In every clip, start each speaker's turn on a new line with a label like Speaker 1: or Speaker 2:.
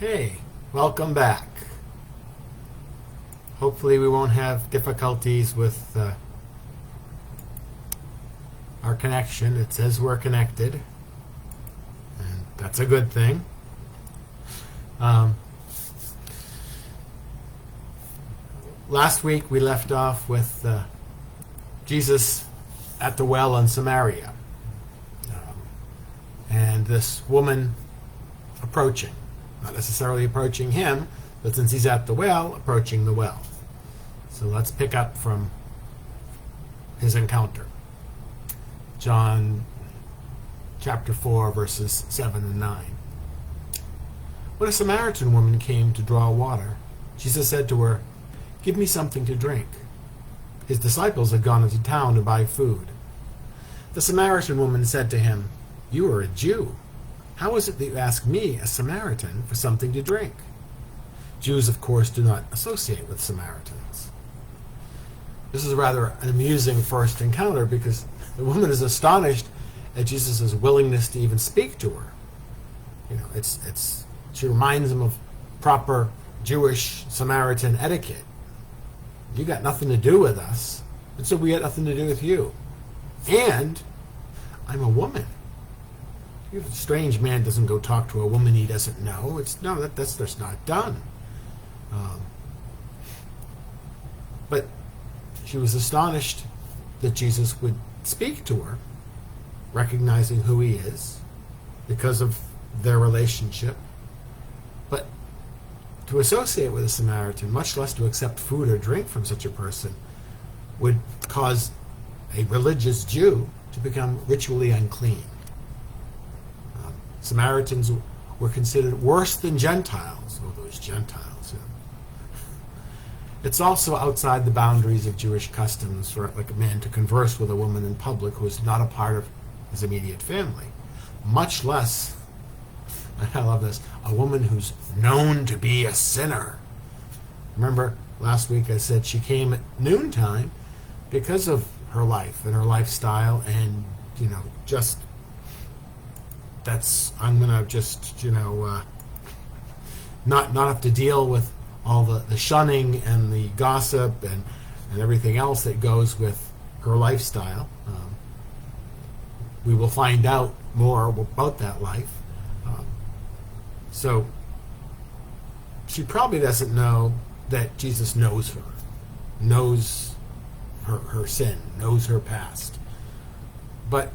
Speaker 1: Okay, welcome back. Hopefully we won't have difficulties with our connection. It says we're connected, and that's a good thing. Last week we left off with Jesus at the well in Samaria, and this woman approaching. Not necessarily approaching him, but since he's at the well, approaching the well. So let's pick up from his encounter. John chapter 4, verses 7 and 9. When a Samaritan woman came to draw water, Jesus said to her, "Give me something to drink." His disciples had gone into town to buy food. The Samaritan woman said to him, "You are a Jew. How is it that you ask me, a Samaritan, for something to drink?" Jews, of course, do not associate with Samaritans. This is rather an amusing first encounter because the woman is astonished at Jesus' willingness to even speak to her. She reminds him of proper Jewish Samaritan etiquette. You got nothing to do with us, and so we got nothing to do with you. And I'm a woman. A strange man doesn't go talk to a woman he doesn't know. That's not done. But she was astonished that Jesus would speak to her, recognizing who he is because of their relationship. But to associate with a Samaritan, much less to accept food or drink from such a person, would cause a religious Jew to become ritually unclean. Samaritans were considered worse than Gentiles. Oh, those Gentiles. It's also outside the boundaries of Jewish customs for a man to converse with a woman in public who is not a part of his immediate family. Much less, I love this, a woman who's known to be a sinner. Remember, last week I said she came at noontime because of her life and her lifestyle and, I'm going to just, not have to deal with all the shunning and the gossip and everything else that goes with her lifestyle. We will find out more about that life. So she probably doesn't know that Jesus knows her, knows her sin, knows her past. But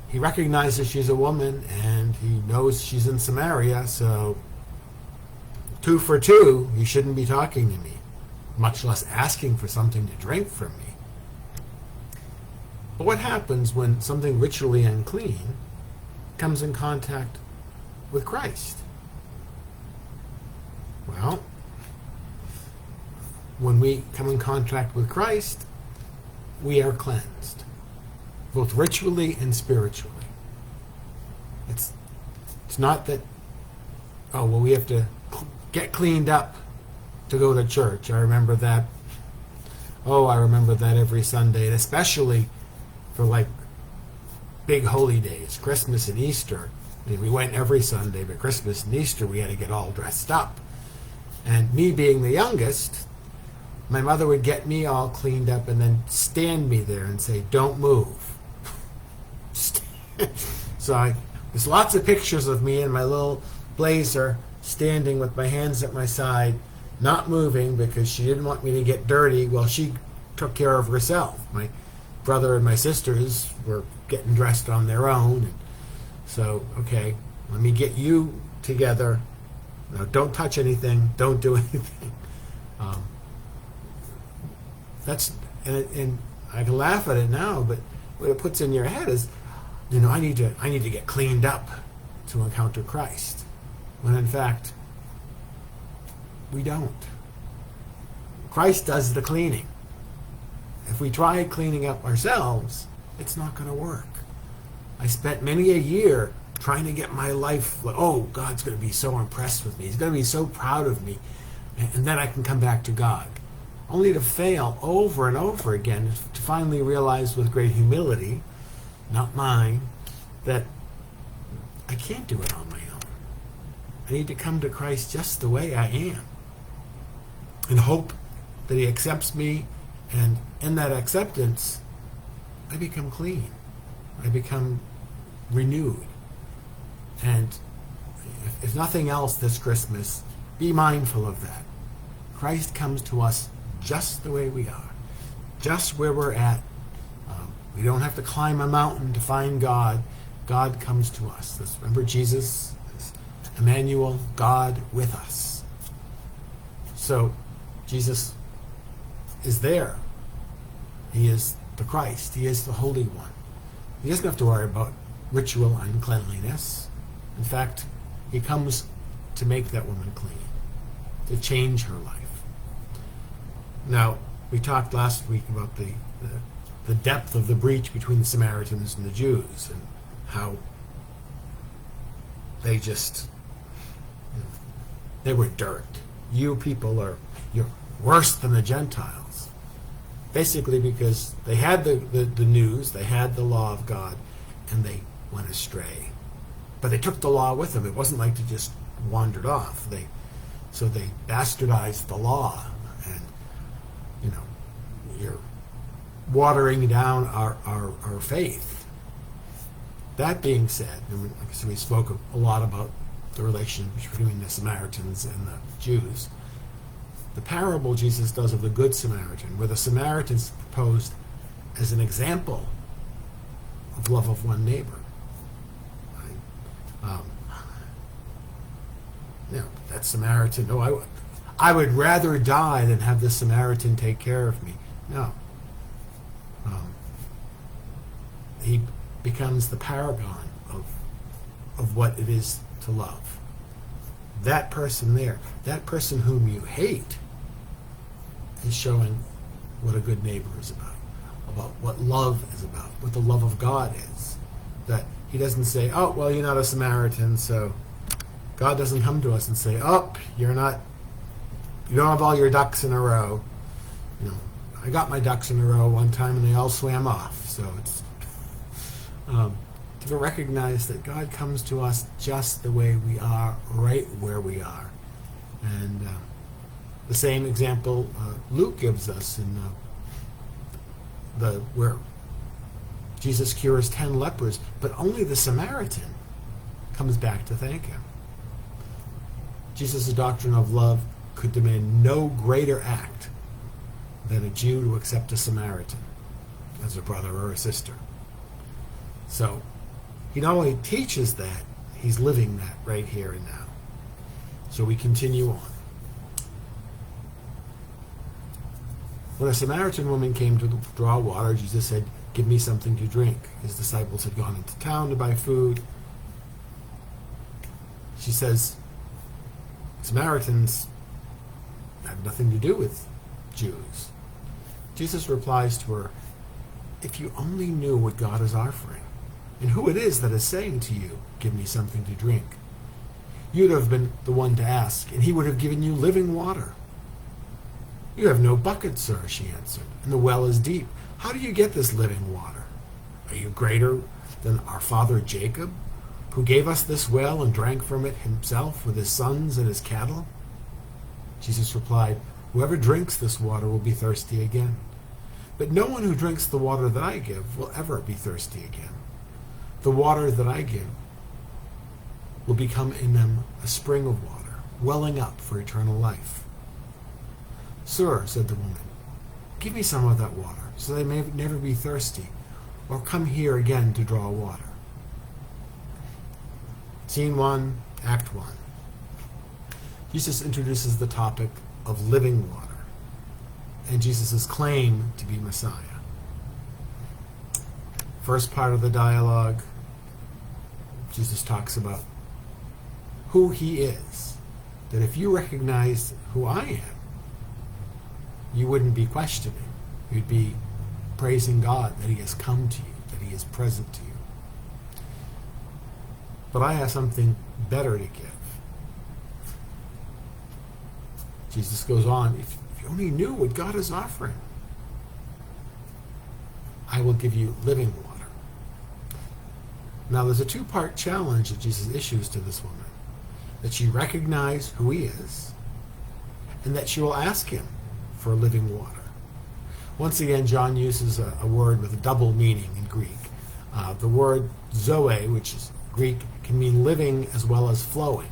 Speaker 1: he recognizes she's a woman, and he knows she's in Samaria, so 2 for 2, he shouldn't be talking to me, much less asking for something to drink from me. But what happens when something ritually unclean comes in contact with Christ? Well, when we come in contact with Christ, we are cleansed, both ritually and spiritually. It's not that, we have to get cleaned up to go to church. I remember that every Sunday, and especially for big holy days, Christmas and Easter. We went every Sunday, but Christmas and Easter we had to get all dressed up. And me being the youngest, my mother would get me all cleaned up and then stand me there and say, "Don't move." So there's lots of pictures of me in my little blazer standing with my hands at my side, not moving because she didn't want me to get dirty while she took care of herself. My brother and my sisters were getting dressed on their own. And so, okay, let me get you together. Now, don't touch anything. Don't do anything. And I can laugh at it now, but what it puts in your head is, I need to get cleaned up to encounter Christ. When in fact, we don't. Christ does the cleaning. If we try cleaning up ourselves, it's not going to work. I spent many a year trying to get my life, God's going to be so impressed with me. He's going to be so proud of me. And then I can come back to God. Only to fail over and over again, to finally realize with great humility, not mine, that I can't do it on my own. I need to come to Christ just the way I am and hope that he accepts me, and in that acceptance, I become clean. I become renewed. And if nothing else this Christmas, be mindful of that. Christ comes to us just the way we are, just where we're at. We don't have to climb a mountain to find God. God comes to us. Remember, Jesus is Emmanuel, God with us. So Jesus is there. He is the Christ. He is the Holy One. He doesn't have to worry about ritual uncleanliness. In fact, he comes to make that woman clean, to change her life. Now, we talked last week about the depth of the breach between the Samaritans and the Jews, and how they just, they were dirt. You people you're worse than the Gentiles. Basically because they had the news, they had the law of God, and they went astray. But they took the law with them. It wasn't like they just wandered off. So they bastardized the law, and you're watering down our faith. That being said, so we spoke a lot about the relation between the Samaritans and the Jews. The parable Jesus does of the Good Samaritan, where the Samaritans proposed as an example of love of one neighbor. That Samaritan, I would rather die than have this Samaritan take care of me. No. He becomes the paragon of what it is to love. That person there, that person whom you hate, is showing what a good neighbor is about what love is about, what the love of God is. That he doesn't say, oh, well, you're not a Samaritan, so God doesn't come to us and say, oh, you don't have all your ducks in a row. I got my ducks in a row one time and they all swam off. So it's to recognize that God comes to us just the way we are, right where we are. And the same example Luke gives us in where Jesus cures 10 lepers, but only the Samaritan comes back to thank him. Jesus' doctrine of love could demand no greater act than a Jew to accept a Samaritan as a brother or a sister. So he not only teaches that, he's living that right here and now. So we continue on. When a Samaritan woman came to draw water, Jesus said, give me something to drink. His disciples had gone into town to buy food. She says, Samaritans have nothing to do with Jews. Jesus replies to her, if you only knew what God is offering, and who it is that is saying to you, give me something to drink, you'd have been the one to ask, and he would have given you living water. You have no bucket, sir, she answered, and the well is deep. How do you get this living water? Are you greater than our father Jacob, who gave us this well and drank from it himself with his sons and his cattle? Jesus replied, whoever drinks this water will be thirsty again. But no one who drinks the water that I give will ever be thirsty again. The water that I give will become in them a spring of water, welling up for eternal life. Sir, said the woman, give me some of that water, so they may never be thirsty, or come here again to draw water. Scene 1, Act 1. Jesus introduces the topic of living water and Jesus' claim to be Messiah. First part of the dialogue, Jesus talks about who he is. That if you recognize who I am, you wouldn't be questioning. You'd be praising God that he has come to you, that he is present to you. But I have something better to give. Jesus goes on, if you only knew what God is offering, I will give you living water. Now there's a two-part challenge that Jesus issues to this woman. that she recognize who he is, and that she will ask him for living water. Once again, John uses a word with a double meaning in Greek. The word zoe, which is Greek, can mean living as well as flowing.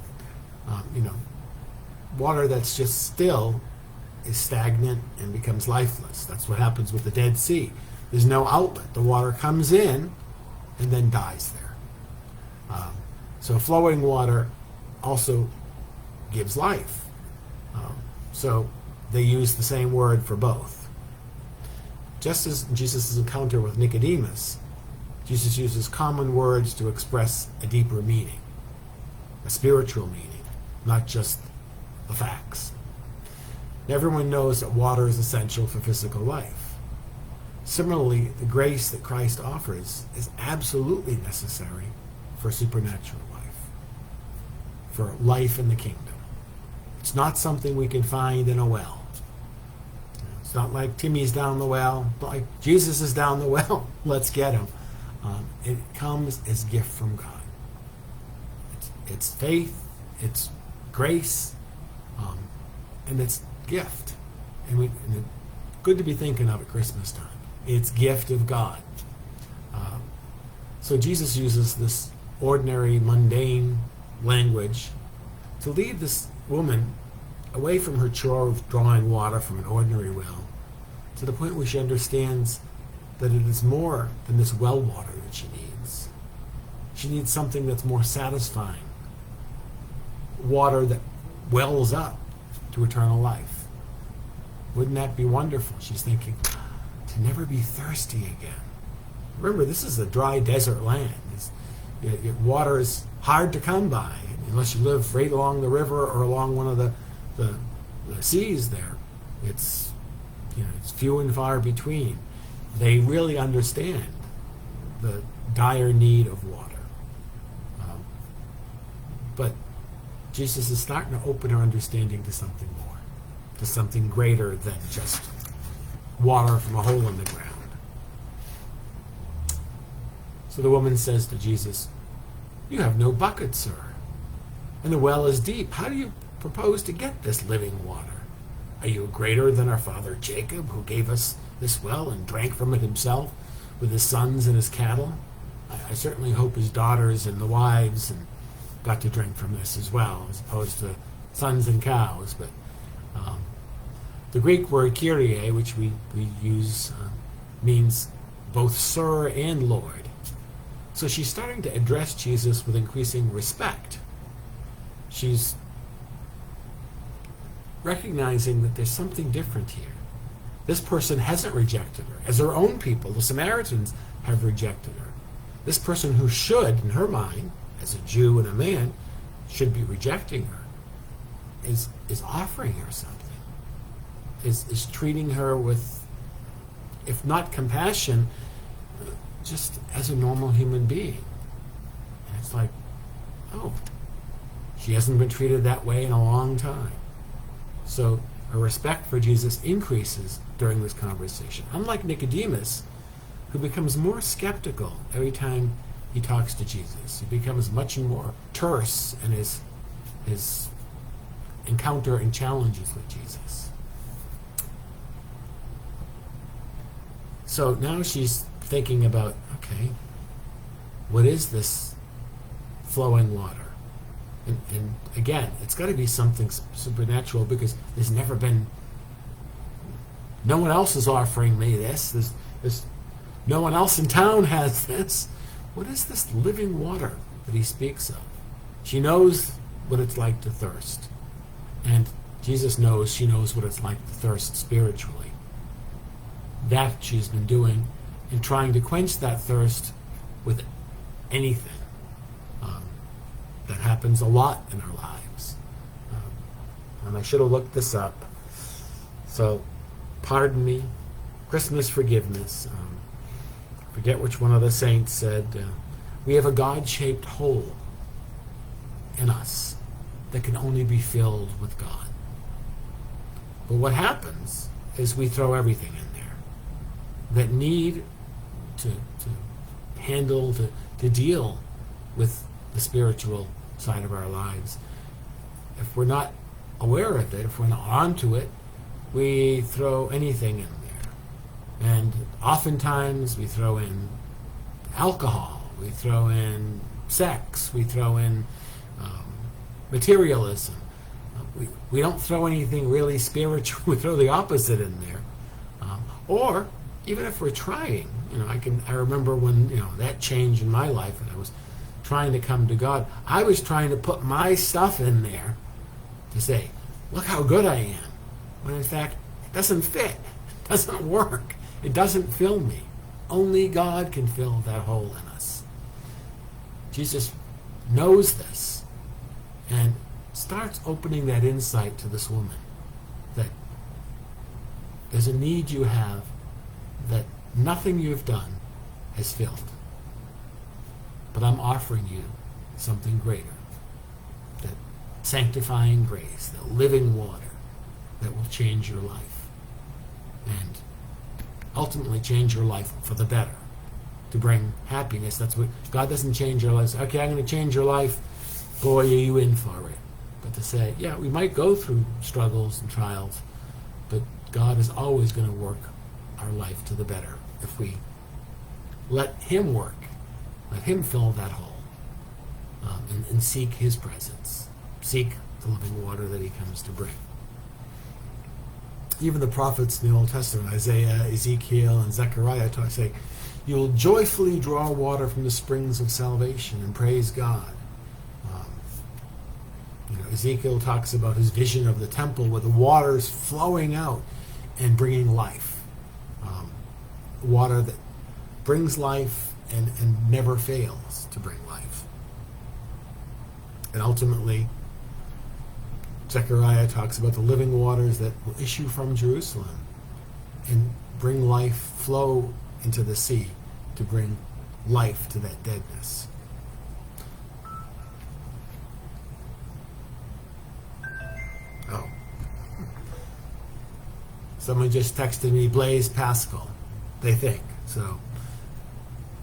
Speaker 1: Water that's just still is stagnant and becomes lifeless. That's what happens with the Dead Sea. There's no outlet. The water comes in and then dies there. So flowing water also gives life. So they use the same word for both. Just as in Jesus' encounter with Nicodemus, Jesus uses common words to express a deeper meaning, a spiritual meaning, not just the facts. Everyone knows that water is essential for physical life. Similarly, the grace that Christ offers is absolutely necessary for supernatural life, for life in the kingdom. It's not something we can find in a well. It's not like Timmy's down the well, like Jesus is down the well, let's get him. It comes as a gift from God. It's faith, it's grace, and it's gift. And it's good to be thinking of at Christmas time. It's gift of God. So Jesus uses this ordinary, mundane language to lead this woman away from her chore of drawing water from an ordinary well to the point where she understands that it is more than this well water that she needs. She needs something that's more satisfying, water that wells up to eternal life. Wouldn't that be wonderful? She's thinking, to never be thirsty again. Remember, this is a dry desert land. Water is hard to come by unless you live right along the river or along one of the seas there. It's few and far between. They really understand the dire need of water. But Jesus is starting to open our understanding to something more, to something greater than just water from a hole in the ground. So the woman says to Jesus, "You have no bucket, sir, and the well is deep. How do you propose to get this living water? Are you greater than our father Jacob, who gave us this well and drank from it himself with his sons and his cattle? I certainly hope his daughters and the wives and got to drink from this as well, as opposed to sons and cows." But the Greek word Kyrie, which we use, means both sir and Lord. So she's starting to address Jesus with increasing respect. She's recognizing that there's something different here. This person hasn't rejected her, as her own people, the Samaritans, have rejected her. This person who should, in her mind, as a Jew and a man, should be rejecting her, is offering her something, is treating her with, if not compassion, just as a normal human being. And it's like, oh, she hasn't been treated that way in a long time. So her respect for Jesus increases during this conversation. Unlike Nicodemus, who becomes more skeptical every time he talks to Jesus. He becomes much more terse in his encounter and challenges with Jesus. So now she's thinking about, okay, what is this flowing water? And again, it's got to be something supernatural, because there's never been, no one else is offering me this. There's no one else in town has this. What is this living water that he speaks of? She knows what it's like to thirst. And Jesus knows she knows what it's like to thirst spiritually. That she's been doing, and trying to quench that thirst with anything. That happens a lot in our lives. And I should have looked this up. So, pardon me. Christmas forgiveness. Forget which one of the saints said, we have a God-shaped hole in us that can only be filled with God. But what happens is we throw everything in there that need to handle, to deal with the spiritual side of our lives. if we're not aware of it, if we're not onto it, we throw anything in there. And oftentimes we throw in alcohol, we throw in sex, we throw in materialism. We don't throw anything really spiritual. We throw the opposite in there. Or even if we're trying, I remember when that changed in my life, and I was trying to come to God. I was trying to put my stuff in there to say, look how good I am. When in fact, it doesn't fit. It doesn't work. It doesn't fill me. Only God can fill that hole in us. Jesus knows this and starts opening that insight to this woman that there's a need you have that nothing you've done has filled. But I'm offering you something greater. That sanctifying grace, that living water that will change your life. And ultimately change your life for the better. To bring happiness. That's what God doesn't change your life. Okay, I'm going to change your life. Boy, are you in for it. But to say, yeah, we might go through struggles and trials, but God is always going to work our life to the better if we let Him work, let Him fill that hole, and seek His presence, seek the living water that He comes to bring. Even the prophets in the Old Testament, Isaiah, Ezekiel, and Zechariah, say, you will joyfully draw water from the springs of salvation and praise God. Ezekiel talks about his vision of the temple where the waters flowing out and bringing life. Water that brings life and never fails to bring life. And ultimately, Zechariah talks about the living waters that will issue from Jerusalem and bring life, flow into the sea to bring life to that deadness. Oh. Someone just texted me Blaise Pascal, they think. So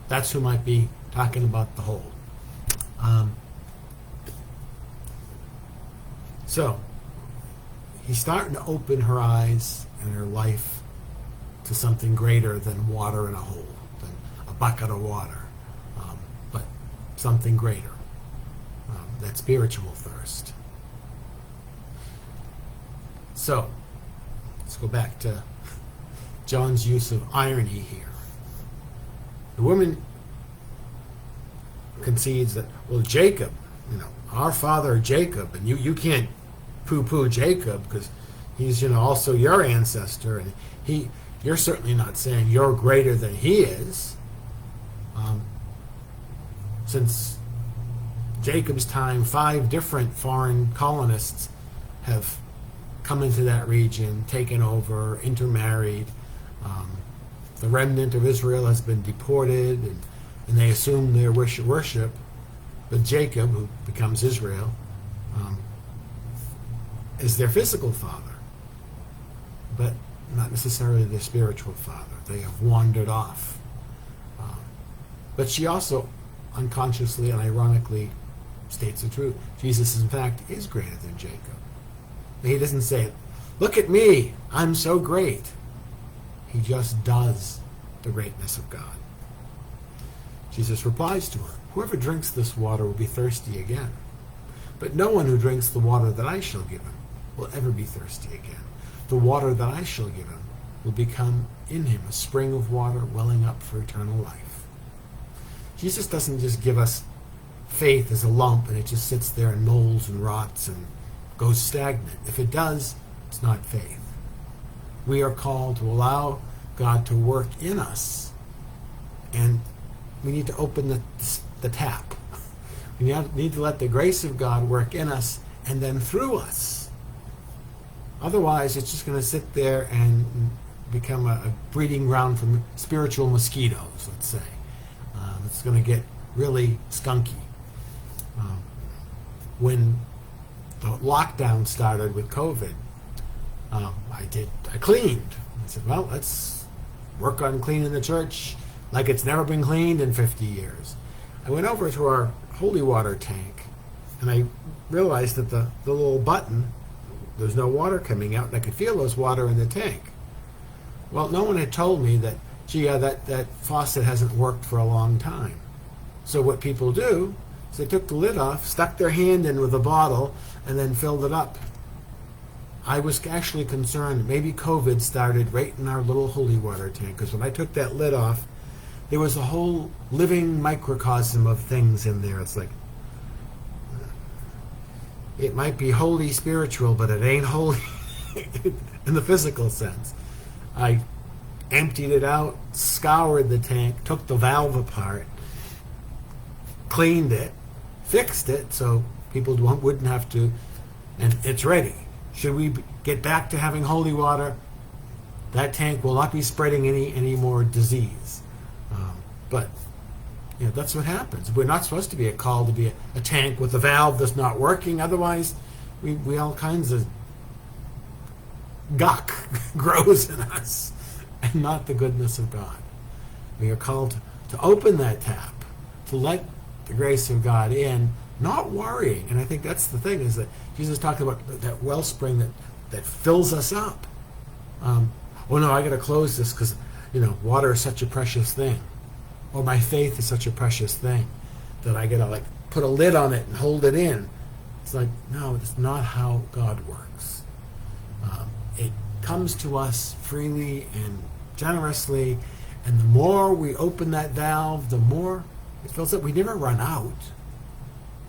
Speaker 1: that's who might be talking about the whole. So he's starting to open her eyes and her life to something greater than water in a hole, than a bucket of water, but something greater, that spiritual thirst. So let's go back to John's use of irony here. The woman concedes that, well, Jacob, our father Jacob, and you can't poo-poo Jacob because he's also your ancestor, and you're certainly not saying you're greater than he is. Since Jacob's time, 5 different foreign colonists have come into that region, taken over, intermarried. The remnant of Israel has been deported, and they assume their worship. But Jacob, who becomes Israel, is their physical father, but not necessarily their spiritual father. They have wandered off. But she also unconsciously and ironically states the truth. Jesus, in fact, is greater than Jacob. He doesn't say, look at me, I'm so great. He just does the greatness of God. Jesus replies to her, whoever drinks this water will be thirsty again. But no one who drinks the water that I shall give him will ever be thirsty again. The water that I shall give him will become in him a spring of water welling up for eternal life. Jesus doesn't just give us faith as a lump and it just sits there and molds and rots and goes stagnant. If it does, it's not faith. We are called to allow God to work in us, and we need to open the tap. We need to let the grace of God work in us and then through us. Otherwise, it's just going to sit there and become a breeding ground for spiritual mosquitoes, let's say. It's going to get really skunky. When the lockdown started with COVID, I cleaned. I said, well, let's work on cleaning the church like it's never been cleaned in 50 years. I went over to our holy water tank and I realized that the little button, there's no water coming out, and I could feel there's water in the tank. Well, no one had told me that, gee, yeah, that faucet hasn't worked for a long time. So what people do is they took the lid off, stuck their hand in with a bottle, and then filled it up. I was actually concerned maybe COVID started right in our little holy water tank, because when I took that lid off, there was a whole living microcosm of things in there. It's like, it might be holy spiritual, but it ain't holy in the physical sense. I emptied it out, scoured the tank, took the valve apart, cleaned it, fixed it so people wouldn't have to, and it's ready. Should we get back to having holy water, that tank will not be spreading any more disease. But that's what happens. We're not supposed to be called to be a tank with a valve that's not working. Otherwise, we all kinds of guck grows in us, and not the goodness of God. We are called to open that tap, to let the grace of God in, not worrying. And I think that's the thing, is that Jesus talked about that wellspring that fills us up. Oh no, I got to close this because water is such a precious thing, or my faith is such a precious thing that I got to put a lid on it and hold it in. It's like, no, it's not how God works. It comes to us freely and generously, and the more we open that valve, the more it fills up. We never run out.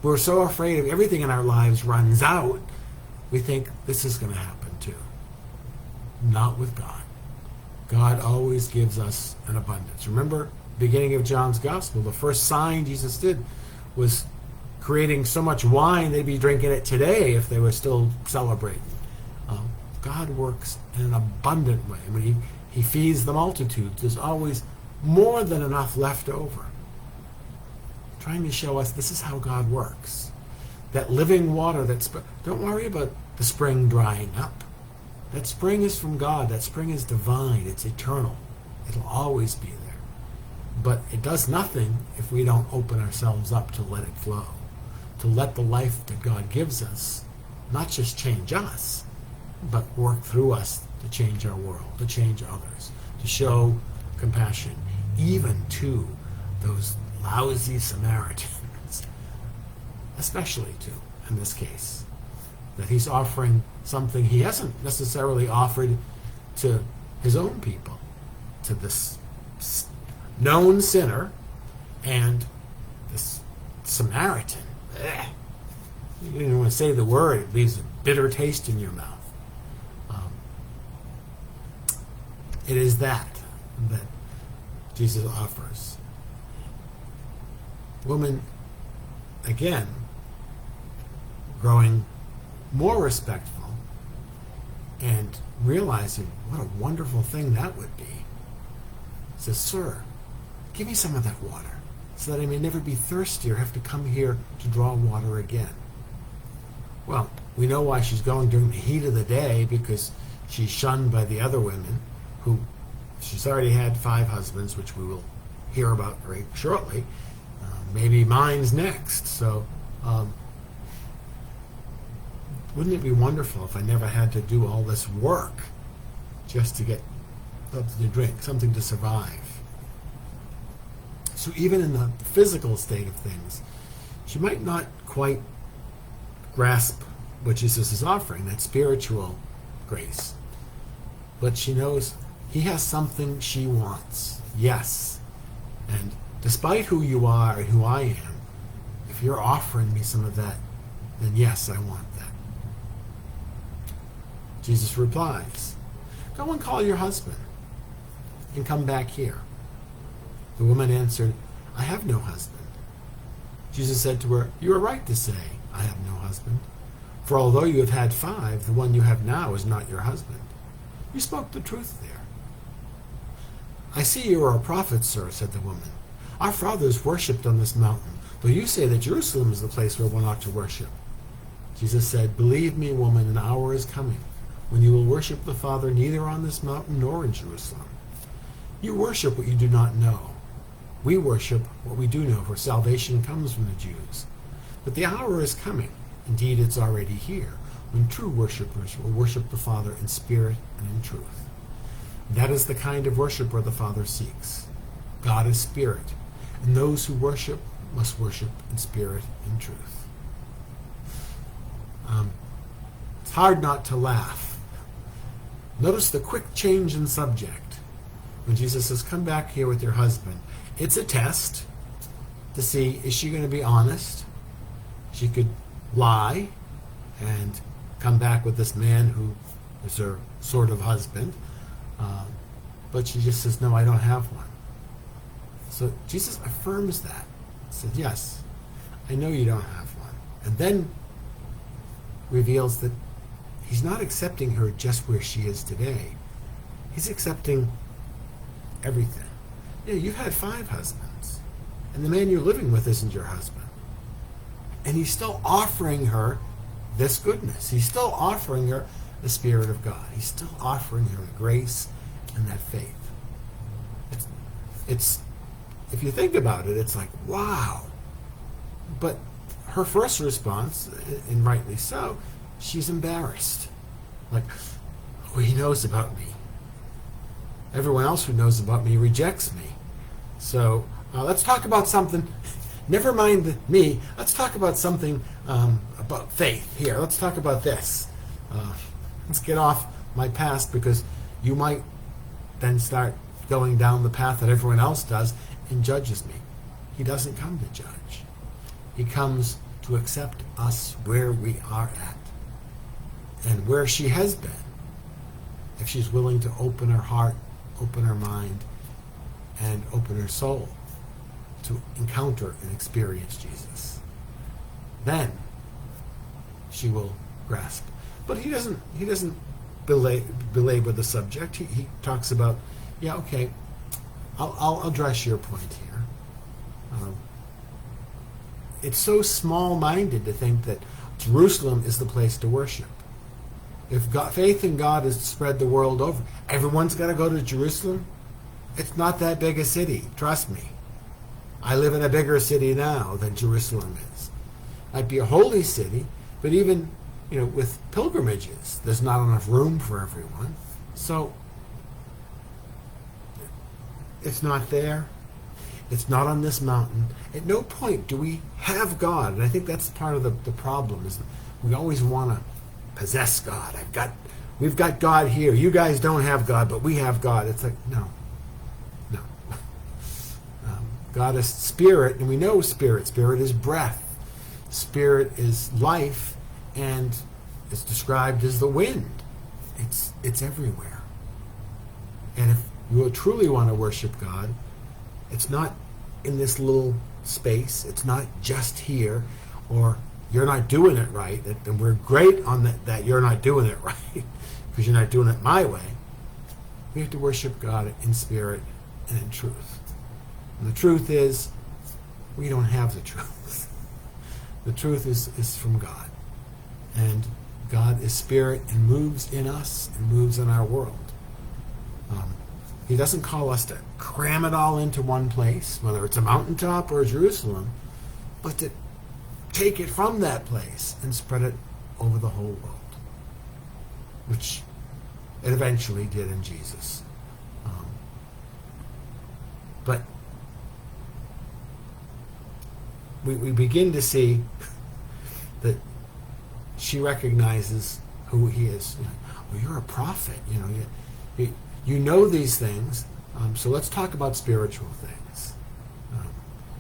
Speaker 1: We're so afraid of everything in our lives runs out, we think this is going to happen too. Not with God. God always gives us an abundance. Remember, beginning of John's Gospel, the first sign Jesus did was creating so much wine they'd be drinking it today if they were still celebrating. God works in an abundant way. When he feeds the multitudes, there's always more than enough left over. Trying to show us this is how God works. That living water, don't worry about the spring drying up. That spring is from God. That spring is divine. It's eternal. It'll always be there. But it does nothing if we don't open ourselves up to let it flow, to let the life that God gives us not just change us, but work through us to change our world, to change others, to show compassion, even to those lousy Samaritans, especially to, in this case, that he's offering something he hasn't necessarily offered to his own people, to this known sinner and this Samaritan. You don't even want to say the word, it leaves a bitter taste in your mouth. It is that Jesus offers. Woman, again, growing more respectful and realizing what a wonderful thing that would be, says, "Sir, give me some of that water so that I may never be thirsty or have to come here to draw water again." Well, we know why she's going during the heat of the day, because she's shunned by the other women, who she's already had 5 husbands, which we will hear about very shortly. Maybe mine's next. So wouldn't it be wonderful if I never had to do all this work just to get something to drink, something to survive? So even in the physical state of things, she might not quite grasp what Jesus is offering, that spiritual grace. But she knows he has something she wants. Yes. And despite who you are and who I am, if you're offering me some of that, then yes, I want that. Jesus replies, "Go and call your husband and come back here." The woman answered, "I have no husband." Jesus said to her, "You are right to say, 'I have no husband.' For although you have had 5, the one you have now is not your husband. You spoke the truth there." "I see you are a prophet, sir," said the woman. "Our fathers worshipped on this mountain, though you say that Jerusalem is the place where one ought to worship." Jesus said, "Believe me, woman, an hour is coming when you will worship the Father neither on this mountain nor in Jerusalem. You worship what you do not know. We worship what we do know, for salvation comes from the Jews. But the hour is coming, Indeed, it's already here, when true worshipers will worship the Father in spirit and in truth. That is the kind of worshiper the Father seeks. God is spirit, and those who worship must worship in spirit and truth. It's hard not to laugh. Notice the quick change in subject. When Jesus says, come back here with your husband, it's a test to see, is she going to be honest? She could lie and come back with this man who is her sort of husband. But she just says, no, I don't have one. So Jesus affirms that. He said, yes, I know you don't have one. And then reveals that he's not accepting her just where she is today. He's accepting everything. Yeah, you've had 5 husbands, and the man you're living with isn't your husband. And he's still offering her this goodness. He's still offering her the Spirit of God. He's still offering her the grace and that faith. It's if you think about it, it's like, wow. But her first response, and rightly so, she's embarrassed. Like, oh, he knows about me. Everyone else who knows about me rejects me. So let's talk about something. Never mind me. Let's talk about something about faith here. Let's talk about this. Let's get off my past, because you might then start going down the path that everyone else does and judges me. He doesn't come to judge. He comes to accept us where we are at and where she has been, if she's willing to open her heart, open her mind, and open her soul to encounter and experience Jesus. Then she will grasp. But he doesn't belabor the subject. He talks about, yeah, okay, I'll address your point here. It's so small-minded to think that Jerusalem is the place to worship. If faith in God is spread the world over, everyone's got to go to Jerusalem. It's not that big a city, trust me. I live in a bigger city now than Jerusalem is. Might be a holy city, but even with pilgrimages, there's not enough room for everyone. So it's not there. It's not on this mountain. At no point do we have God. And I think that's part of the problem, is that we always want to possess God. We've got God here. You guys don't have God, but we have God. It's like, no. God is spirit, and we know spirit. Spirit is breath. Spirit is life, and it's described as the wind. It's everywhere. And if you truly want to worship God, it's not in this little space. It's not just here, or you're not doing it right, and we're great on that you're not doing it right because you're not doing it my way. We have to worship God in spirit and in truth. And the truth is, we don't have the truth. The truth is from God. And God is spirit and moves in us and moves in our world. He doesn't call us to cram it all into one place, whether it's a mountaintop or Jerusalem, but to take it from that place and spread it over the whole world, which it eventually did in Jesus. But we begin to see that she recognizes who he is. Well, you're a prophet. You know these things, so let's talk about spiritual things.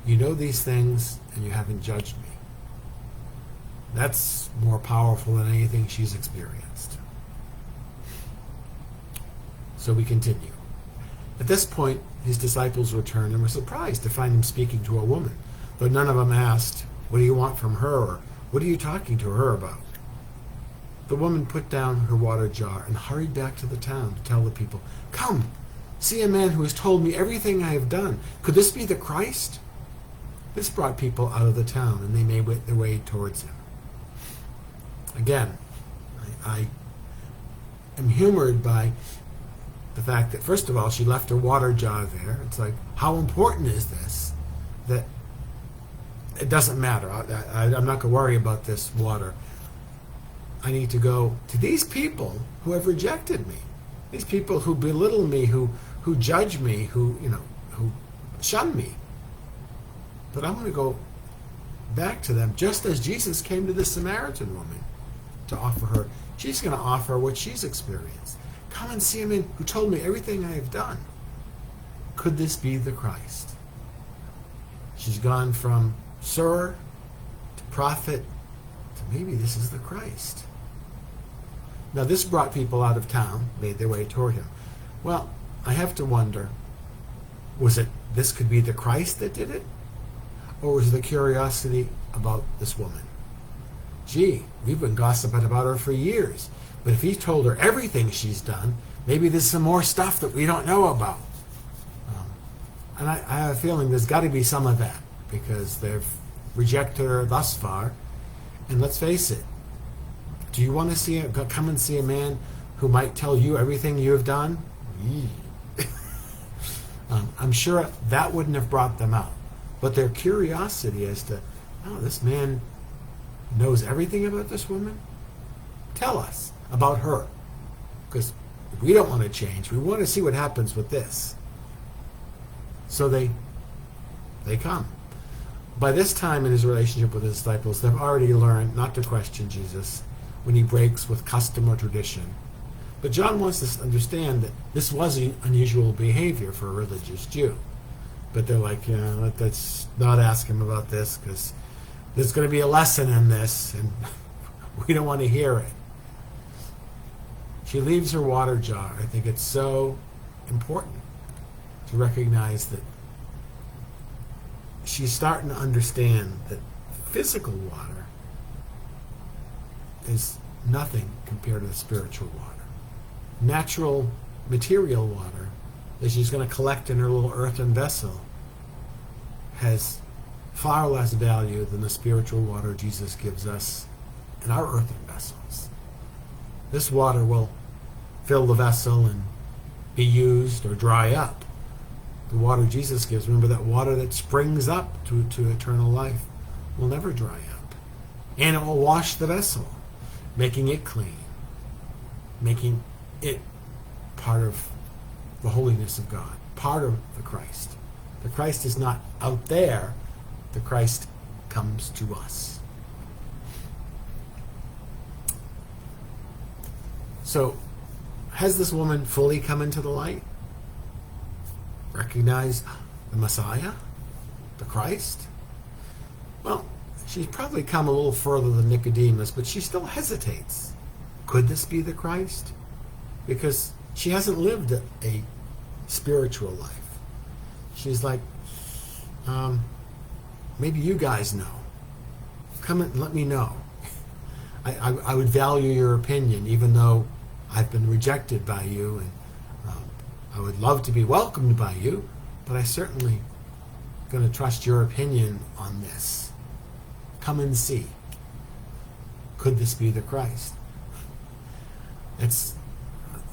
Speaker 1: You know these things, and you haven't judged me. That's more powerful than anything she's experienced. So we continue. At this point, his disciples returned and were surprised to find him speaking to a woman, though none of them asked, what do you want from her, or what are you talking to her about? The woman put down her water jar and hurried back to the town to tell the people, come, see a man who has told me everything I have done. Could this be the Christ? This brought people out of the town, and they made their way towards him. Again, I am humored by the fact that, first of all, she left her water jar there. It's like, how important is this? That it doesn't matter. I'm not going to worry about this water. I need to go to these people who have rejected me, these people who belittle me, who judge me, who shun me. But I'm going to go back to them, just as Jesus came to the Samaritan woman to offer her. She's going to offer what she's experienced. Come and see a man who told me everything I have done. Could this be the Christ? She's gone from sir to prophet to maybe this is the Christ. Now this brought people out of town, made their way toward him. Well, I have to wonder, was it this could be the Christ that did it? Or was it the curiosity about this woman? Gee, we've been gossiping about her for years. But if he told her everything she's done, maybe there's some more stuff that we don't know about. And I have a feeling there's got to be some of that, because they've rejected her thus far. And let's face it, do you want to come and see a man who might tell you everything you have done? I'm sure that wouldn't have brought them out. But their curiosity as to, oh, this man knows everything about this woman? Tell us about her. Because we don't want to change. We want to see what happens with this. So they come. By this time in his relationship with his disciples, they've already learned not to question Jesus when he breaks with custom or tradition. But John wants us to understand that this was unusual behavior for a religious Jew. But they're like, let's not ask him about this, because there's going to be a lesson in this, and we don't want to hear it. She leaves her water jar. I think it's so important to recognize that she's starting to understand that physical water is nothing compared to the spiritual water. Natural material water that she's going to collect in her little earthen vessel has far less value than the spiritual water Jesus gives us in our earthen vessels. This water will fill the vessel and be used or dry up. The water Jesus gives, remember, that water that springs up to eternal life, will never dry up. And it will wash the vessel, making it clean, making it part of the holiness of God, part of the Christ. The Christ is not out there. The Christ comes to us. So, has this woman fully come into the light? Recognize the Messiah? The Christ? Well, she's probably come a little further than Nicodemus, but she still hesitates. Could this be the Christ? Because she hasn't lived a spiritual life. She's like, maybe you guys know. Come and let me know. I would value your opinion, even though I've been rejected by you, and I would love to be welcomed by you, but I certainly going to trust your opinion on this. Come and see. Could this be the Christ? It's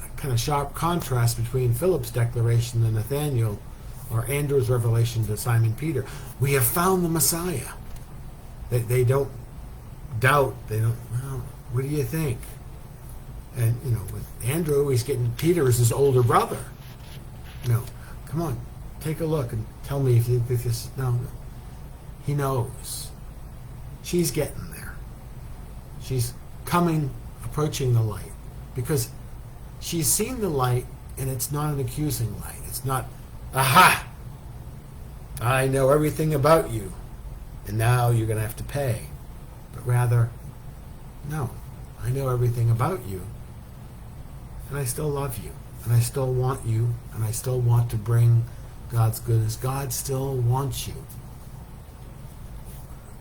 Speaker 1: a kind of sharp contrast between Philip's declaration to Nathanael, or Andrew's revelation to Simon Peter. We have found the Messiah. They don't doubt. They don't, well, what do you think? And, with Andrew, he's getting Peter as his older brother. Come on, take a look and tell me if you think this. No. He knows. She's getting there. She's approaching the light. Because she's seen the light, and it's not an accusing light. It's not, aha! I know everything about you, and now you're going to have to pay. But rather, no, I know everything about you, and I still love you, and I still want you, and I still want to bring God's goodness. God still wants you.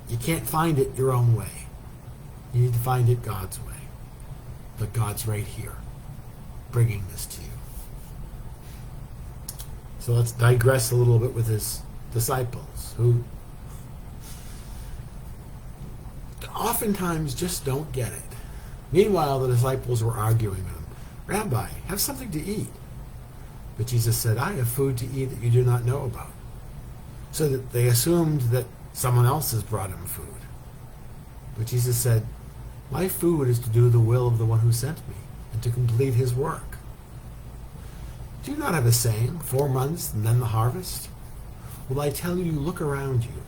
Speaker 1: You can't find it your own way. You need to find it God's way. But God's right here, bringing this to you. So let's digress a little bit with his disciples, who oftentimes just don't get it. Meanwhile, the disciples were arguing with him. Rabbi, have something to eat. But Jesus said, I have food to eat that you do not know about. So that they assumed that someone else has brought him food. But Jesus said, my food is to do the will of the one who sent me and to complete his work. Do you not have a saying, 4 months and then the harvest? Well, I tell you, look around you.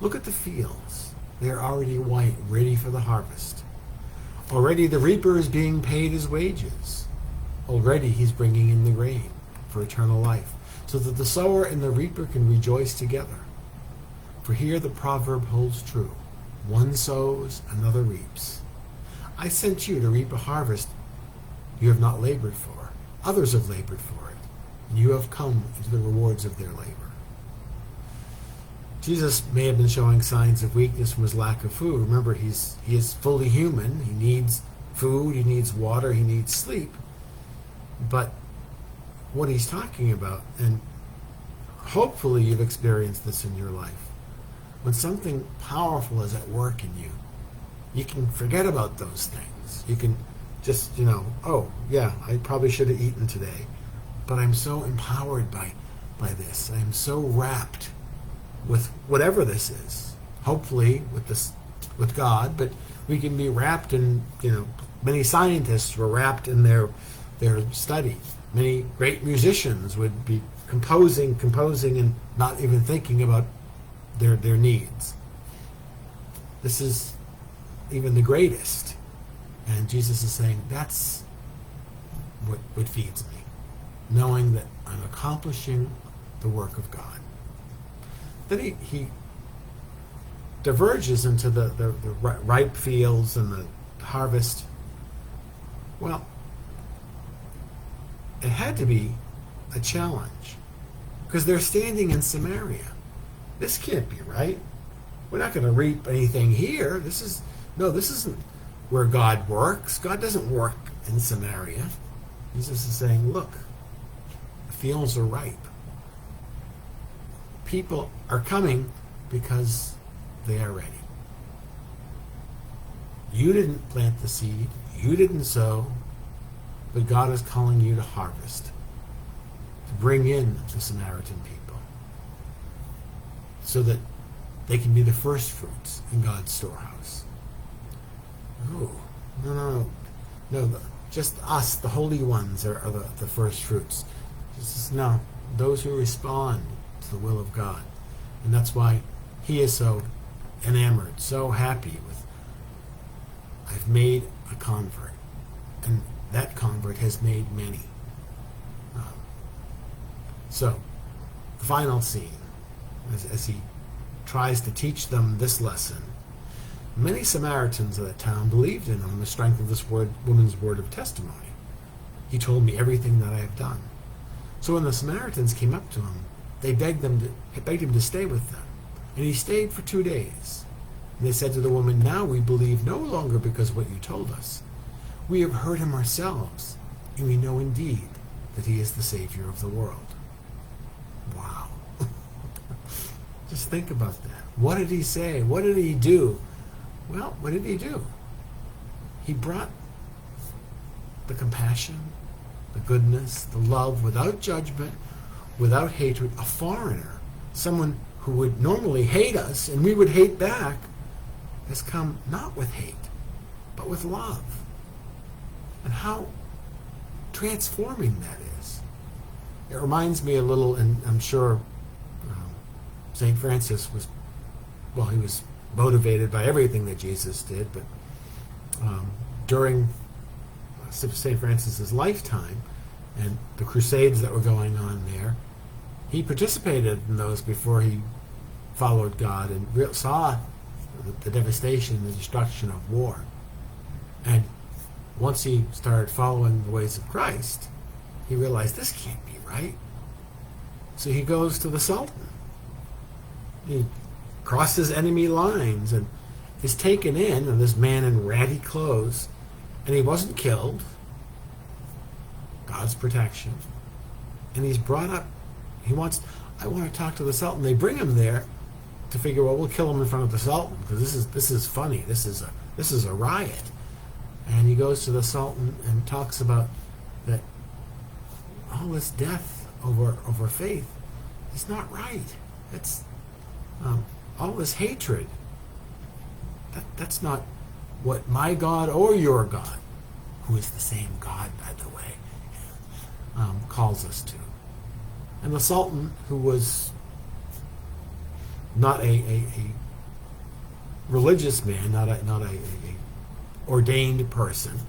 Speaker 1: Look at the fields. They are already white, ready for the harvest. Already the reaper is being paid his wages. Already he's bringing in the grain for eternal life, so that the sower and the reaper can rejoice together. For here the proverb holds true. One sows, another reaps. I sent you to reap a harvest you have not labored for. Others have labored for it, and you have come into the rewards of their labor. Jesus may have been showing signs of weakness from his lack of food. Remember, he is fully human. He needs food, he needs water, he needs sleep. But what he's talking about, and hopefully you've experienced this in your life, when something powerful is at work in you, you can forget about those things. You can just, oh, yeah, I probably should have eaten today, but I'm so empowered by this. I'm so wrapped with whatever this is. Hopefully with God, but we can be wrapped in, many scientists were wrapped in their study. Many great musicians would be composing and not even thinking about their needs. This is even the greatest. And Jesus is saying, that's what feeds me. Knowing that I'm accomplishing the work of God. Then he diverges into the ripe fields and the harvest. Well, it had to be a challenge, because they're standing in Samaria. This can't be right. We're not going to reap anything here. This isn't where God works. God doesn't work in Samaria. Jesus is saying, look, the fields are ripe. People are coming because they are ready. You didn't plant the seed. You didn't sow. But God is calling you to harvest, to bring in the Samaritan people, so that they can be the first fruits in God's storehouse. Oh, no, just us, the holy ones, are the first fruits. No, those who respond to the will of God. And that's why he is so enamored, so happy with, I've made a convert. And that convert has made many. So, the final scene, as he tries to teach them this lesson, many Samaritans of that town believed in him on the strength of this woman's word of testimony. He told me everything that I have done. So when the Samaritans came up to him, they begged him to stay with them. And he stayed for 2 days. And they said to the woman, now we believe no longer because of what you told us. We have heard him ourselves, and we know indeed that he is the Savior of the world. Wow. Just think about that. What did he say? What did he do? Well, what did he do? He brought the compassion, the goodness, the love, without judgment, without hatred. A foreigner, someone who would normally hate us and we would hate back, has come not with hate, but with love. And how transforming that is. It reminds me a little, and I'm sure St. Francis was motivated by everything that Jesus did, but during St. Francis's lifetime and the crusades that were going on there, he participated in those before he followed God and saw the devastation, the destruction of war. And once he started following the ways of Christ, he realized this can't be right. So he goes to the Sultan. He crosses enemy lines and is taken in, and this man in ratty clothes, and he wasn't killed. God's protection. And he's brought up. I want to talk to the Sultan. They bring him there to figure, well, we'll kill him in front of the Sultan because this is funny. This is a riot. And he goes to the Sultan and talks about that all this death over faith is not right. It's all this hatred, that's not what my God or your God, who is the same God, by the way, calls us to. And the Sultan, who was not a religious man, not a ordained person,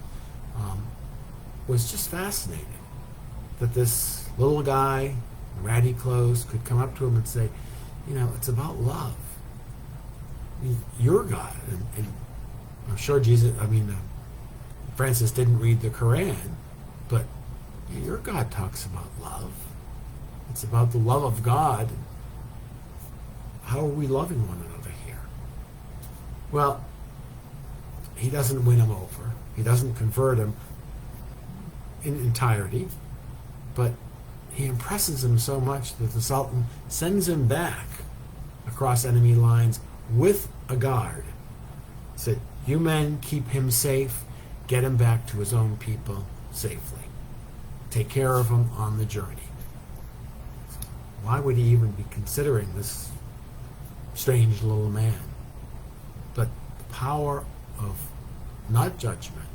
Speaker 1: was just fascinated that this little guy in ratty clothes could come up to him and say, it's about love. I mean, your God, and I'm sure Francis didn't read the Quran, but your God talks about love. It's about the love of God. How are we loving one another here? Well, he doesn't win him over. He doesn't convert him in entirety, but he impresses him so much that the Sultan sends him back across enemy lines with a guard. Said, you men keep him safe, get him back to his own people safely. Take care of him on the journey. Why would he even be considering this strange little man? But the power of not judgment.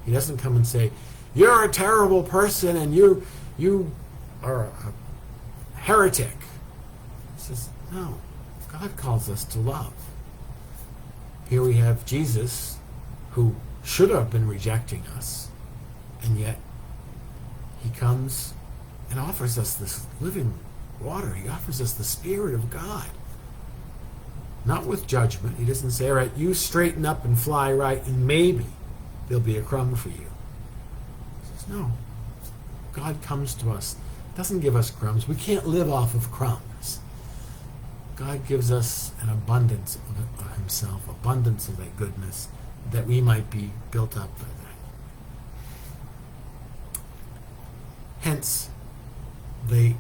Speaker 1: He doesn't come and say, you're a terrible person and you are a heretic. He says, no, God calls us to love. Here we have Jesus, who should have been rejecting us, and yet he comes and offers us this living water. He offers us the Spirit of God. Not with judgment. He doesn't say, all right, you straighten up and fly right, and maybe there'll be a crumb for you. He says, no. God comes to us, doesn't give us crumbs. We can't live off of crumbs. God gives us an abundance of himself, abundance of that goodness, that we might be built up by that. Hence, they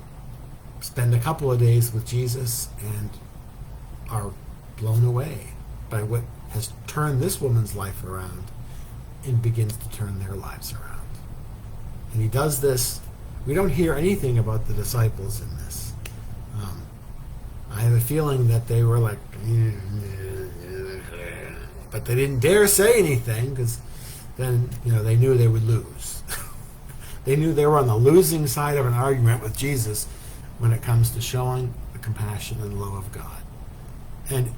Speaker 1: spend a couple of days with Jesus and are blown away by what has turned this woman's life around and begins to turn their lives around. And he does this. We don't hear anything about the disciples in this. I have a feeling that they were like, but they didn't dare say anything, because then they knew they would lose. They knew they were on the losing side of an argument with Jesus when it comes to showing the compassion and love of God. And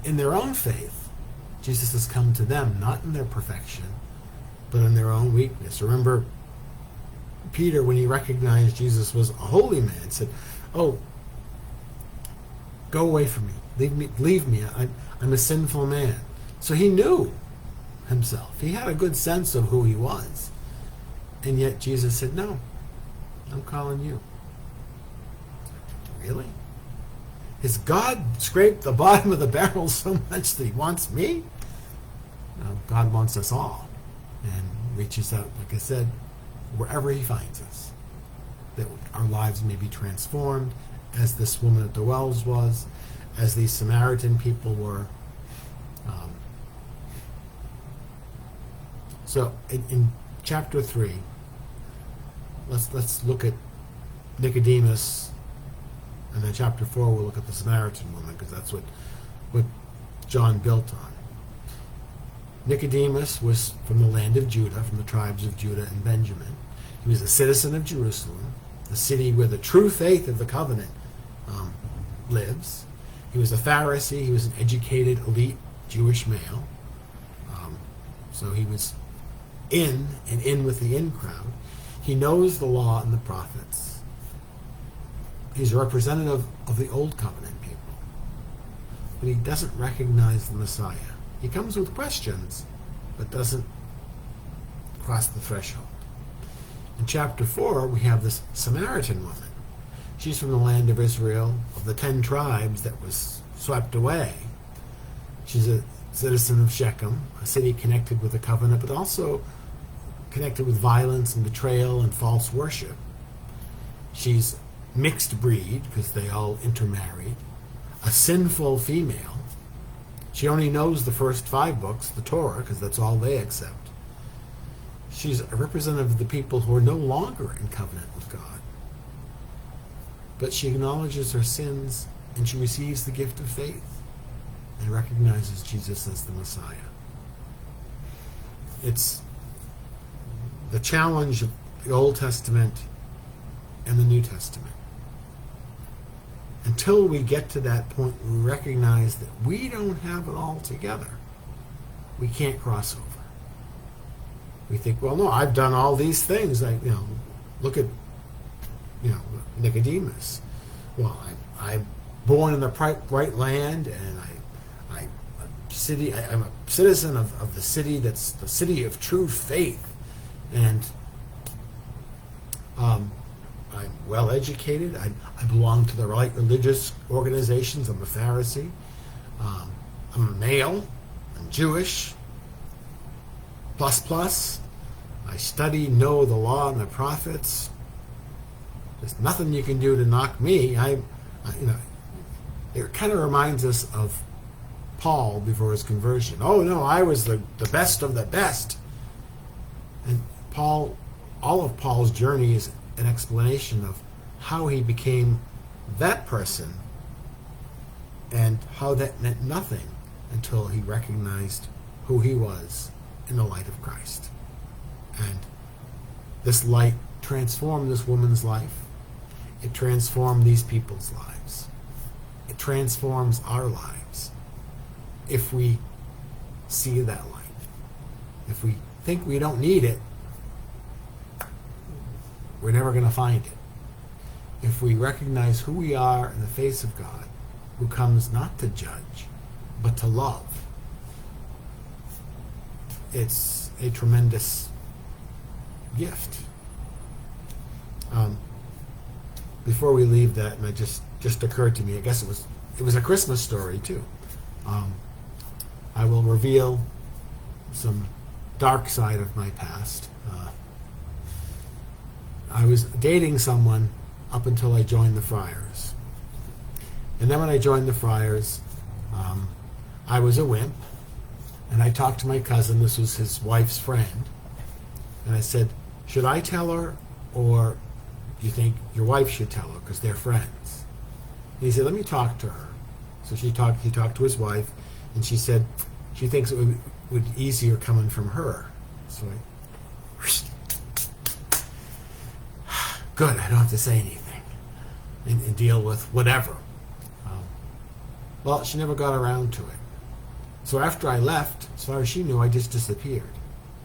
Speaker 1: in their own faith, Jesus has come to them, not in their perfection, but in their own weakness. Remember, Peter, when he recognized Jesus was a holy man, said, oh, go away from me. Leave me. I'm a sinful man. So he knew himself. He had a good sense of who he was. And yet Jesus said, no, I'm calling you. Really? Has God scraped the bottom of the barrel so much that he wants me? No, God wants us all, and reaches out, like I said, wherever he finds us, that our lives may be transformed, as this woman at the wells was, as these Samaritan people were. So in chapter 3, let's look at Nicodemus, and then chapter 4 we'll look at the Samaritan woman, because that's what John built on. Nicodemus was from the land of Judah, from the tribes of Judah and Benjamin. He was a citizen of Jerusalem, the city where the true faith of the covenant lives. He was a Pharisee. He was an educated, elite Jewish male. So he was in with the in crowd. He knows the law and the prophets. He's a representative of the old covenant people. But he doesn't recognize the Messiah. He comes with questions, but doesn't cross the threshold. In chapter 4, we have this Samaritan woman. She's from the land of Israel, of the 10 tribes that was swept away. She's a citizen of Shechem, a city connected with the covenant, but also connected with violence and betrayal and false worship. She's mixed breed, because they all intermarried. A sinful female. She only knows the first 5 books, the Torah, because that's all they accept. She's a representative of the people who are no longer in covenant with God. But she acknowledges her sins and she receives the gift of faith and recognizes Jesus as the Messiah. It's the challenge of the Old Testament and the New Testament. Until we get to that point, we recognize that we don't have it all together. We can't cross over. We think, well, no, I've done all these things. Look at, Nicodemus. Well, I'm born in the right land, and I'm a citizen of the city that's the city of true faith, and I'm well educated. I belong to the right religious organizations. I'm a Pharisee. I'm a male. I'm Jewish. Plus. I know the law and the prophets. There's nothing you can do to knock me. It kind of reminds us of Paul before his conversion. Oh no, I was the best of the best. And all of Paul's journey is an explanation of how he became that person and how that meant nothing until he recognized who he was in the light of Christ. And this light transformed this woman's life. It transformed these people's lives. It transforms our lives if we see that light. If we think we don't need it, we're never going to find it. If we recognize who we are in the face of God, who comes not to judge, but to love, it's a tremendous gift. Before we leave that, and it just occurred to me, I guess it was a Christmas story too. I will reveal some dark side of my past. I was dating someone up until I joined the Friars. And then when I joined the Friars, I was a wimp. And I talked to my cousin, this was his wife's friend, and I said, should I tell her, or do you think your wife should tell her, because they're friends? And he said, let me talk to her. So he talked to his wife, and she said she thinks it would be easier coming from her. So good, I don't have to say anything and deal with whatever. Well, she never got around to it. So after I left, as far as she knew, I just disappeared.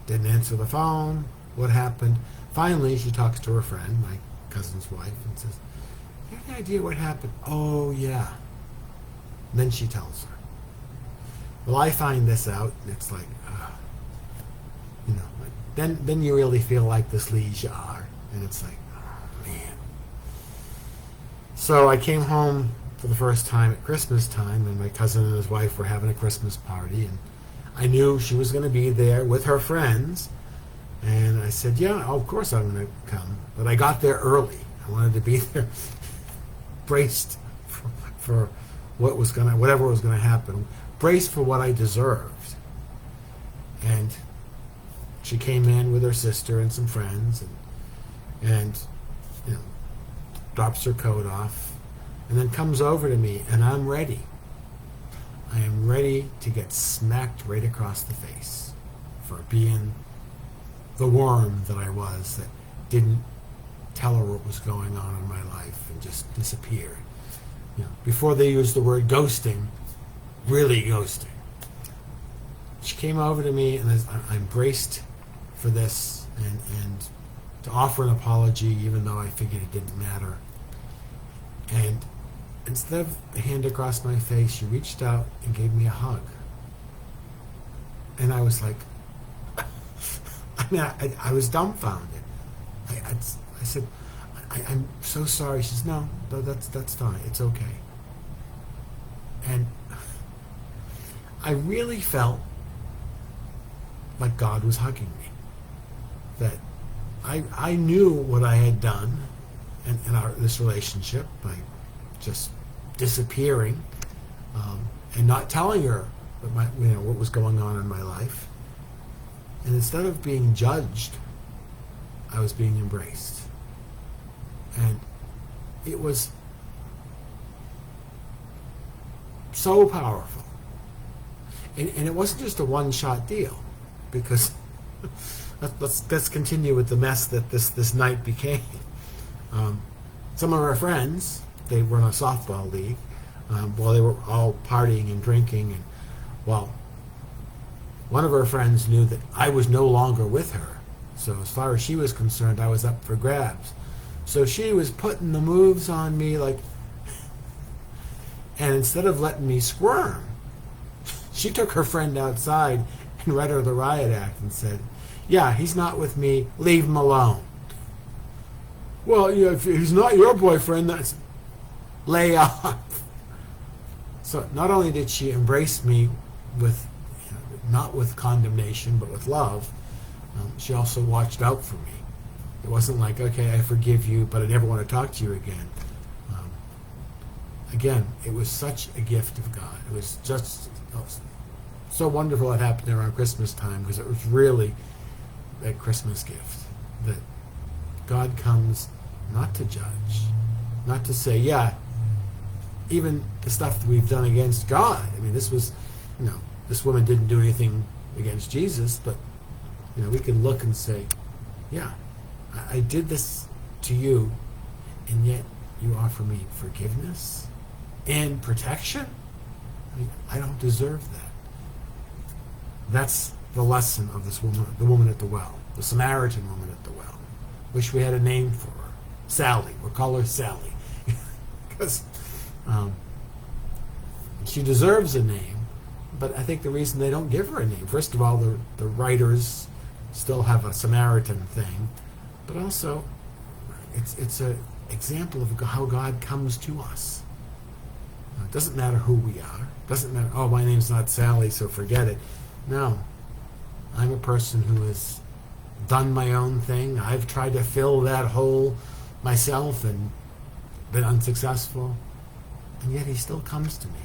Speaker 1: Didn't answer the phone. What happened? Finally, she talks to her friend, my cousin's wife, and says, you have any idea what happened? Oh, yeah. And then she tells her. Well, I find this out, and it's like, then you really feel like this leads you are. And it's like, oh, man. So I came home for the first time at Christmas time, and my cousin and his wife were having a Christmas party, and I knew she was going to be there with her friends, and I said, yeah, of course I'm going to come. But I got there early. I wanted to be there braced for whatever was going to happen, braced for what I deserved. And she came in with her sister and some friends, and drops her coat off, and then comes over to me, and I'm ready. I am ready to get smacked right across the face for being the worm that I was, that didn't tell her what was going on in my life and just disappeared. Before they used the word ghosting, really ghosting. She came over to me, and I'm braced for this, and to offer an apology, even though I figured it didn't matter. And instead of a hand across my face, she reached out and gave me a hug. And I was like, I was dumbfounded. I said, I'm so sorry. She says, no, that's fine. It's okay. And I really felt like God was hugging me. That I knew what I had done in this relationship by just disappearing and not telling her what was going on in my life. And instead of being judged, I was being embraced. And it was so powerful. And it wasn't just a one-shot deal, because let's continue with the mess that this night became. Some of our friends, they were in a softball league, while they were all partying and drinking, and well, one of her friends knew that I was no longer with her, so as far as she was concerned, I was up for grabs. So she was putting the moves on me, like, and instead of letting me squirm, she took her friend outside and read her the riot act and said, "Yeah, he's not with me, leave him alone." Well, yeah, if he's not your boyfriend, that's lay off. So not only did she embrace me with, not with condemnation, but with love, she also watched out for me. It wasn't like, okay, I forgive you, but I never want to talk to you again. Again, it was such a gift of God. It was just so wonderful it happened around Christmas time, because it was really a Christmas gift. That God comes not to judge, not to say, yeah, even the stuff that we've done against God. I mean, this was, this woman didn't do anything against Jesus, but, we can look and say, yeah, I did this to you, and yet you offer me forgiveness and protection? I mean, I don't deserve that. That's the lesson of this woman, the woman at the well, the Samaritan woman at the well. Wish we had a name for her. Sally. We'll call her Sally. Because she deserves a name, but I think the reason they don't give her a name, first of all, the writers still have a Samaritan thing, but also it's an example of how God comes to us. It doesn't matter who we are. It doesn't matter, oh, my name's not Sally, so forget it. No. I'm a person who has done my own thing. I've tried to fill that hole myself and been unsuccessful. And yet he still comes to me.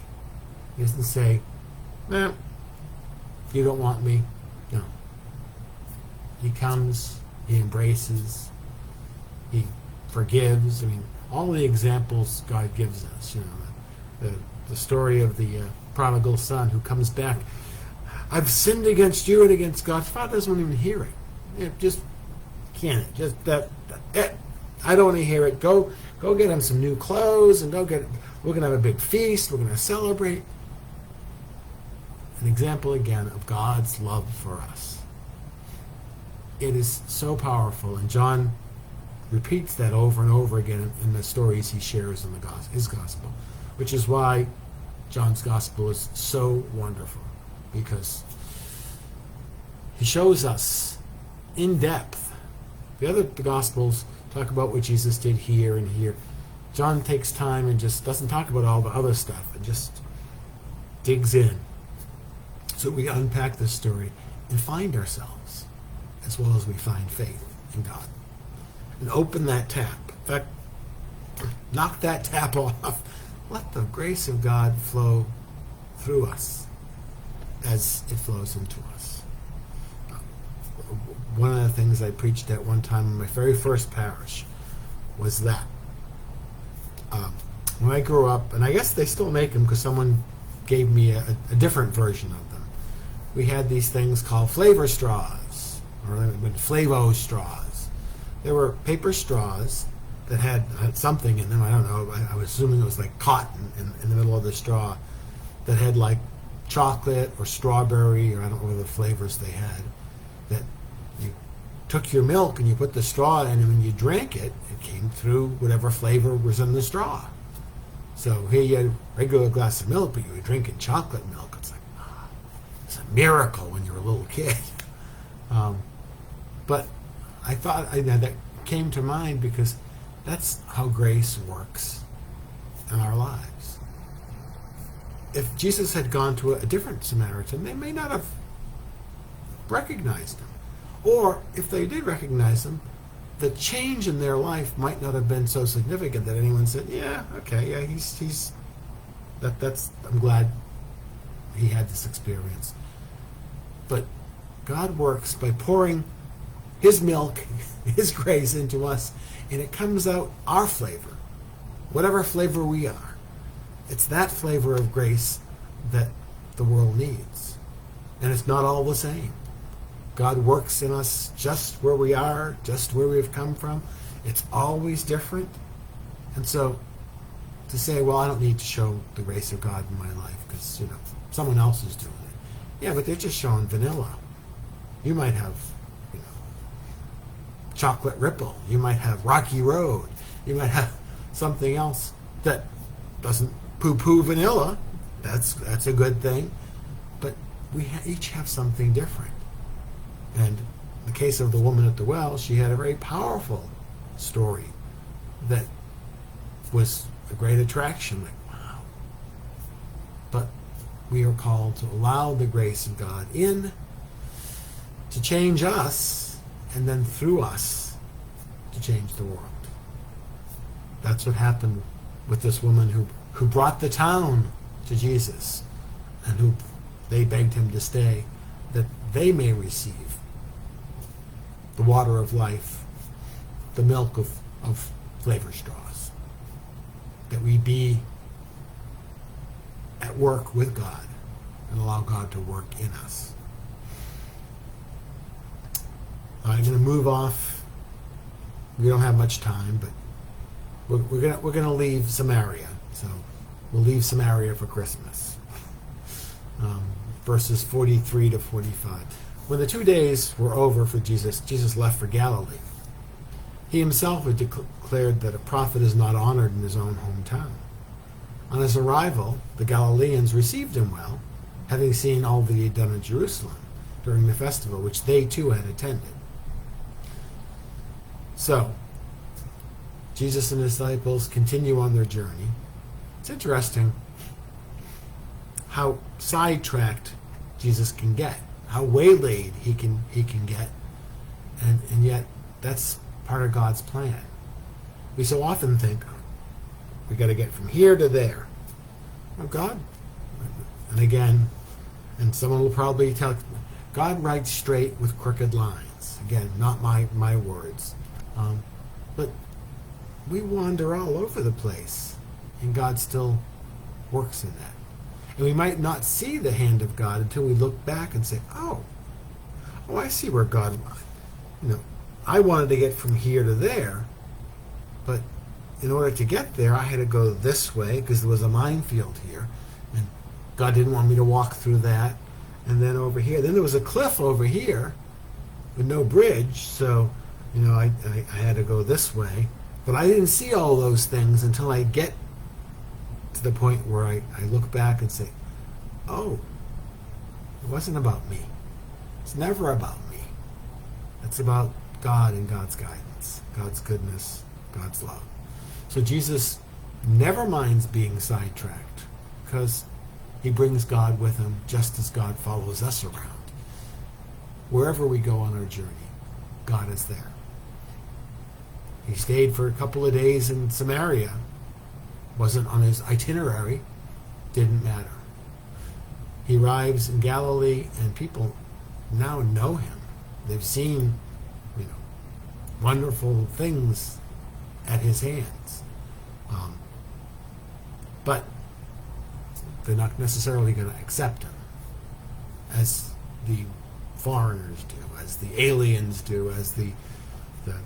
Speaker 1: He doesn't say, no, you don't want me. No. He comes, he embraces, he forgives. I mean, all the examples God gives us, the story of the prodigal son who comes back. I've sinned against you and against God. Father doesn't even hear it. Just can't. Just that. I don't want to hear it. Go get him some new clothes and go get. We're gonna have a big feast. We're gonna celebrate. An example again of God's love for us. It is so powerful, and John repeats that over and over again in the stories he shares in his gospel, which is why John's gospel is so wonderful, because he shows us in depth. The gospels talk about what Jesus did here and here. John takes time and just doesn't talk about all the other stuff and just digs in. So we unpack this story and find ourselves, as well as we find faith in God. And open that tap. In fact, knock that tap off. Let the grace of God flow through us as it flows into us. One of the things I preached at one time in my very first parish was that. When I grew up, and I guess they still make them because someone gave me a different version of them. We had these things called flavor straws, or Flavo straws. They were paper straws that had something in them. I don't know. I was assuming it was like cotton in the middle of the straw that had like chocolate or strawberry, or I don't know what the flavors they had. That you took your milk and you put the straw in, and when you drank it, it came through whatever flavor was in the straw. So here you had a regular glass of milk, but you were drinking chocolate milk. It's like, it's a miracle when you're a little kid. But I thought that came to mind because that's how grace works in our lives. If Jesus had gone to a different Samaritan, they may not have recognized him. Or if they did recognize him, the change in their life might not have been so significant that anyone said, yeah, okay, yeah, he's I'm glad he had this experience. But God works by pouring his milk, his grace into us, and it comes out our flavor, whatever flavor we are. It's that flavor of grace that the world needs. And it's not all the same. God works in us just where we are, just where we've come from. It's always different. And so to say, well, I don't need to show the grace of God in my life because, someone else is doing it. Yeah, but they're just showing vanilla. You might have, Chocolate Ripple. You might have Rocky Road. You might have something else that doesn't poo-poo vanilla. That's a good thing. But we each have something different. And in the case of the woman at the well, she had a very powerful story that was a great attraction. Like, wow. But we are called to allow the grace of God in to change us, and then through us to change the world. That's what happened with this woman who brought the town to Jesus, and who they begged him to stay, that they may receive the water of life, the milk of flavor straws, that we be at work with God and allow God to work in us. I'm going to move off. We don't have much time, but we're going to leave Samaria. So we'll leave Samaria for Christmas. Verses 43 to 45. When the 2 days were over for Jesus, Jesus left for Galilee. He himself had declared that a prophet is not honored in his own hometown. On his arrival, the Galileans received him well, having seen all that he had done in Jerusalem during the festival, which they too had attended. So, Jesus and his disciples continue on their journey. It's interesting how sidetracked Jesus can get, how waylaid he can get, and yet that's part of God's plan. We so often think, we got to get from here to there. Oh, God, and again, and someone will probably tell, God writes straight with crooked lines. Again, not my words. But we wander all over the place, and God still works in that. And we might not see the hand of God until we look back and say, oh, I see where God, I wanted to get from here to there, but in order to get there, I had to go this way because there was a minefield here, and God didn't want me to walk through that. And then over here, then there was a cliff over here with no bridge, so I had to go this way. But I didn't see all those things until I get to the point where I look back and say, oh, it wasn't about me. It's never about me. It's about God and God's guidance, God's goodness, God's love. So Jesus never minds being sidetracked because he brings God with him just as God follows us around. Wherever we go on our journey, God is there. He stayed for a couple of days in Samaria. Wasn't on his itinerary. Didn't matter. He arrives in Galilee, and people now know him. They've seen, wonderful things at his hands. But they're not necessarily going to accept him as the foreigners do, as the aliens do, as the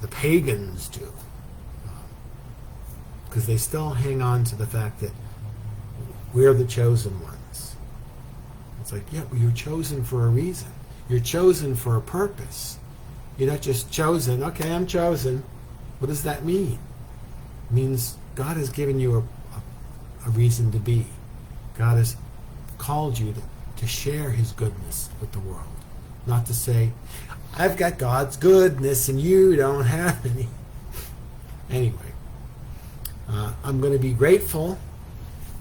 Speaker 1: pagans do, because they still hang on to the fact that we're the chosen ones. It's like, yeah, well, you're chosen for a reason. You're chosen for a purpose. You're not just chosen, okay, I'm chosen. What does that mean? It means God has given you a reason to be. God has called you to share his goodness with the world. Not to say, I've got God's goodness and you don't have any. Anyway, I'm going to be grateful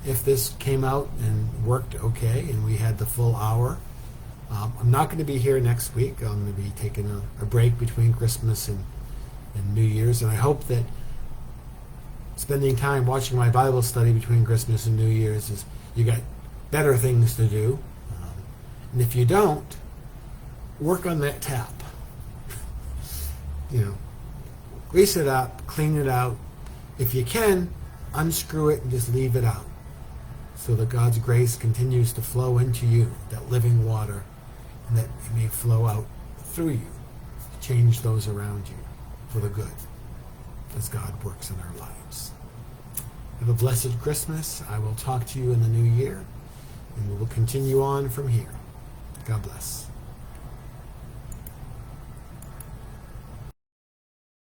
Speaker 1: if this came out and worked okay and we had the full hour. I'm not going to be here next week. I'm going to be taking a break between Christmas and New Year's, and I hope that spending time watching my Bible study between Christmas and New Year's is you got better things to do. And if you don't, work on that tap. Grease it up, clean it out. If you can, unscrew it and just leave it out. so that God's grace continues to flow into you, that living water, and that it may flow out through you to change those around you for the good as God works in our lives. Have a blessed Christmas. I will talk to you in the new year, and we will continue on from here. God bless.